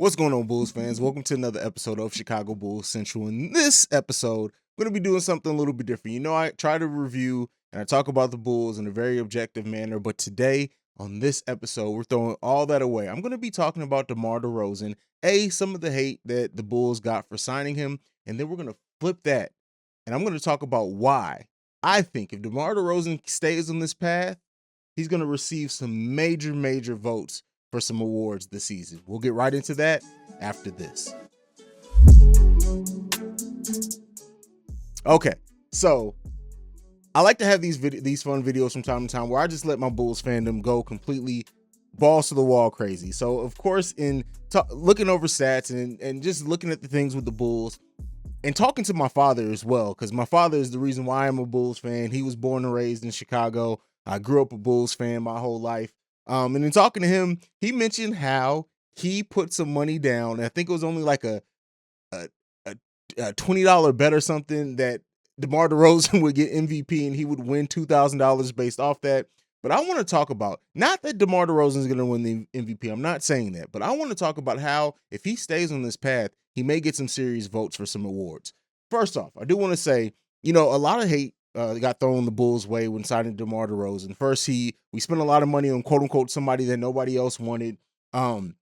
What's going on, Bulls fans? Welcome to another episode of Chicago Bulls Central. In this episode, I'm going to be doing something a little bit different. You know, I try to review and I talk about the Bulls in a very objective manner, but today on this episode, we're throwing all that away. I'm going to be talking about DeMar DeRozan, some of the hate that the Bulls got for signing him, and then we're going to flip that, and I'm going to talk about why I think if DeMar DeRozan stays on this path, he's going to receive some major votes for some awards this season. We'll get right into that after this. Okay, so I like to have these fun videos from time to time where I just let my Bulls fandom go completely balls to the wall crazy. So of course, in looking over stats and just looking at the things with the Bulls and talking to my father as well, because my father is the reason why I'm a Bulls fan. He was born and raised in Chicago. I grew up a Bulls fan my whole life. And in talking to him, he mentioned how he put some money down. And I think it was only like a $20 bet or something that DeMar DeRozan would get MVP and he would win $2,000 based off that. But I want to talk about, not that DeMar DeRozan is going to win the MVP. I'm not saying that. But I want to talk about how, if he stays on this path, he may get some serious votes for some awards. First off, I do want to say, a lot of hate got thrown the Bulls' way when signing DeMar DeRozan. First, we spent a lot of money on quote unquote somebody that nobody else wanted. The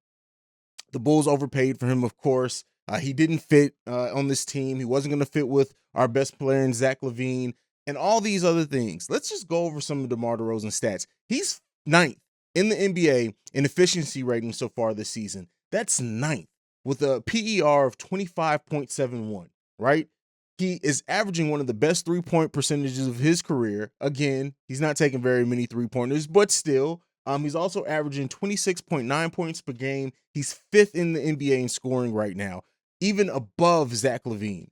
Bulls overpaid for him, of course. He didn't fit on this team. He wasn't going to fit with our best player in Zach LaVine and all these other things. Let's just go over some of DeMar DeRozan's stats. He's ninth in the NBA in efficiency rating so far this season. That's ninth with a PER of 25.71, right? He is averaging one of the best three-point percentages of his career. Again, he's not taking very many three-pointers, but still, he's also averaging 26.9 points per game. He's fifth in the NBA in scoring right now, even above Zach LaVine.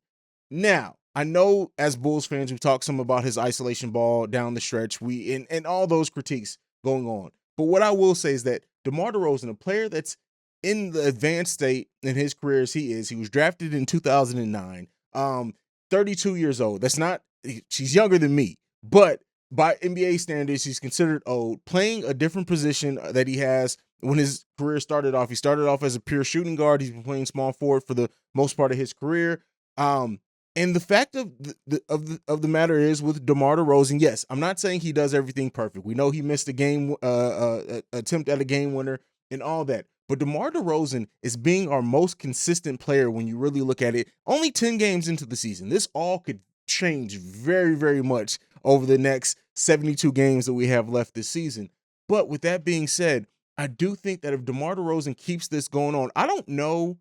Now, I know as Bulls fans, we've talked some about his isolation ball down the stretch, and all those critiques going on. But what I will say is that DeMar DeRozan, a player that's in the advanced state in his career as he was drafted in 2009, 32 years old. She's younger than me, but by NBA standards, he's considered old, playing a different position that he has when his career started off. He started off as a pure shooting guard. He's been playing small forward for the most part of his career. And the fact of the matter is with DeMar DeRozan, yes, I'm not saying he does everything perfect. We know he missed a game attempt at a game winner and all that. But DeMar DeRozan is being our most consistent player when you really look at it. Only 10 games into the season. This all could change very much over the next 72 games that we have left this season. But with that being said, I do think that if DeMar DeRozan keeps this going on, I don't know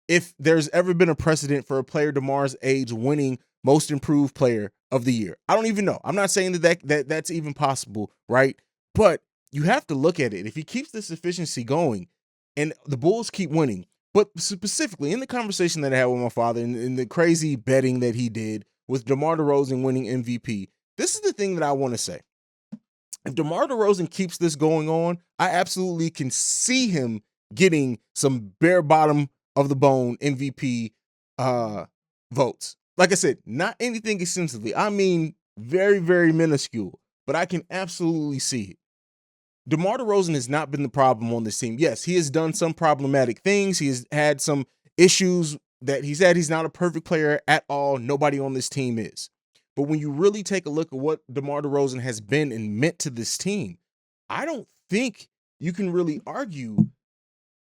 if there's ever been a precedent for a player DeMar's age winning most improved player of the year. I don't even know. I'm not saying that's even possible, right? But you have to look at it. If he keeps this efficiency going and the Bulls keep winning, but specifically in the conversation that I had with my father and the crazy betting that he did with DeMar DeRozan winning MVP, this is the thing that I want to say. If DeMar DeRozan keeps this going on, I absolutely can see him getting some bare bottom of the bone MVP votes. Like I said, not anything extensively. I mean, very minuscule, but I can absolutely see it. DeMar DeRozan has not been the problem on this team. Yes, he has done some problematic things. He has had some issues that he's had. He's not a perfect player at all. Nobody on this team is. But when you really take a look at what DeMar DeRozan has been and meant to this team, I don't think you can really argue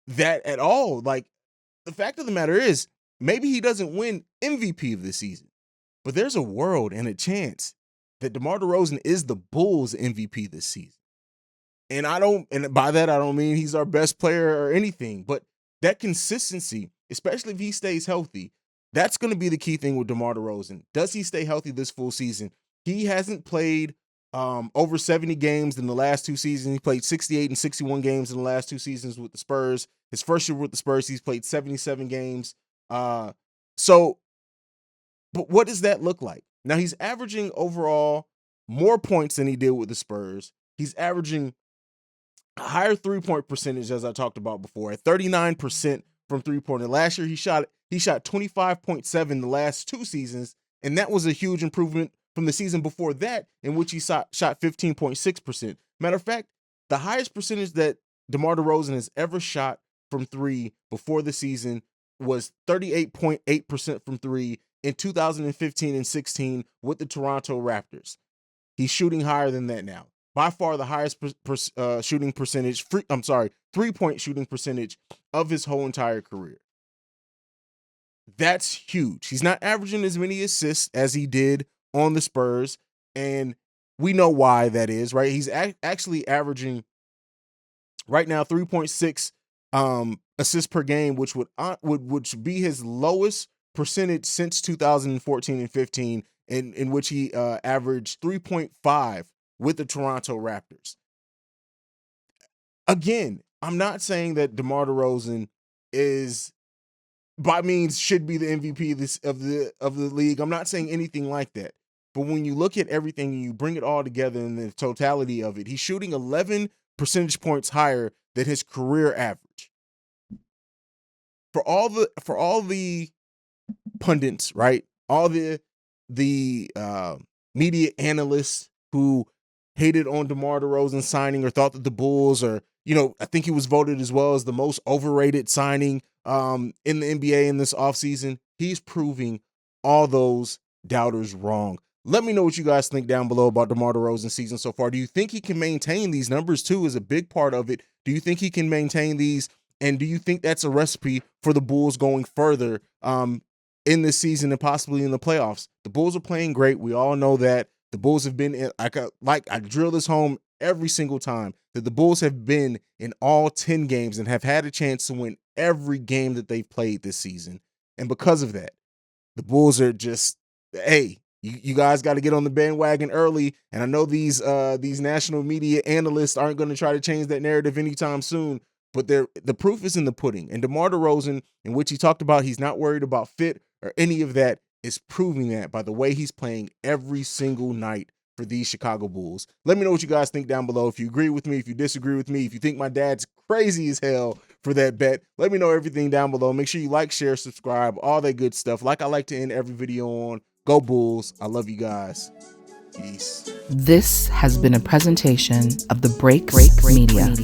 that at all. Like, the fact of the matter is, maybe he doesn't win MVP of the season, but there's a world and a chance that DeMar DeRozan is the Bulls MVP this season. And by that, I don't mean he's our best player or anything, but that consistency, especially if he stays healthy, that's going to be the key thing with DeMar DeRozan. Does he stay healthy this full season? He hasn't played over 70 games in the last two seasons. He played 68 and 61 games in the last two seasons with the Spurs. His first year with the Spurs, he's played 77 games. But what does that look like? Now, he's averaging overall more points than he did with the Spurs. He's averaging a higher three-point percentage, as I talked about before, at 39% from three-pointer. Last year, he shot 25.7 the last two seasons, and that was a huge improvement from the season before that, in which he shot 15.6%. Matter of fact, the highest percentage that DeMar DeRozan has ever shot from three before the season, was 38.8% from three in 2015 and 16 with the Toronto Raptors. He's shooting higher than that now. By far the highest shooting percentage, 3-point shooting percentage of his whole entire career. That's huge. He's not averaging as many assists as he did on the Spurs, and we know why that is, right? He's actually averaging right now 3.6 assists per game, which would be his lowest percentage since 2014 and 15, in which he averaged 3.5 with the Toronto Raptors. Again, I'm not saying that DeMar DeRozan is by means should be the MVP of the league. I'm not saying anything like that. But when you look at everything and you bring it all together in the totality of it, he's shooting 11 percentage points higher than his career average. For all the pundits, right? All the media analysts who hated on DeMar DeRozan signing or thought that the Bulls are, I think he was voted as well as the most overrated signing in the NBA in this offseason. He's proving all those doubters wrong. Let me know what you guys think down below about DeMar DeRozan's season so far. Do you think he can maintain these numbers too? Is a big part of it. Do you think he can maintain these? And do you think that's a recipe for the Bulls going further in this season and possibly in the playoffs? The Bulls are playing great. We all know that. The Bulls have been I drill this home every single time, that the Bulls have been in all 10 games and have had a chance to win every game that they've played this season. And because of that, the Bulls are just, hey, you guys got to get on the bandwagon early. And I know these national media analysts aren't going to try to change that narrative anytime soon, but the proof is in the pudding. And DeMar DeRozan, in which he talked about he's not worried about fit or any of that, is proving that by the way he's playing every single night for these Chicago Bulls. Let me know what you guys think down below. If you agree with me, if you disagree with me, if you think my dad's crazy as hell for that bet, let me know everything down below. Make sure you like, share, subscribe, all that good stuff. Like I like to end every video on, go Bulls. I love you guys. Peace. This has been a presentation of the Break Media.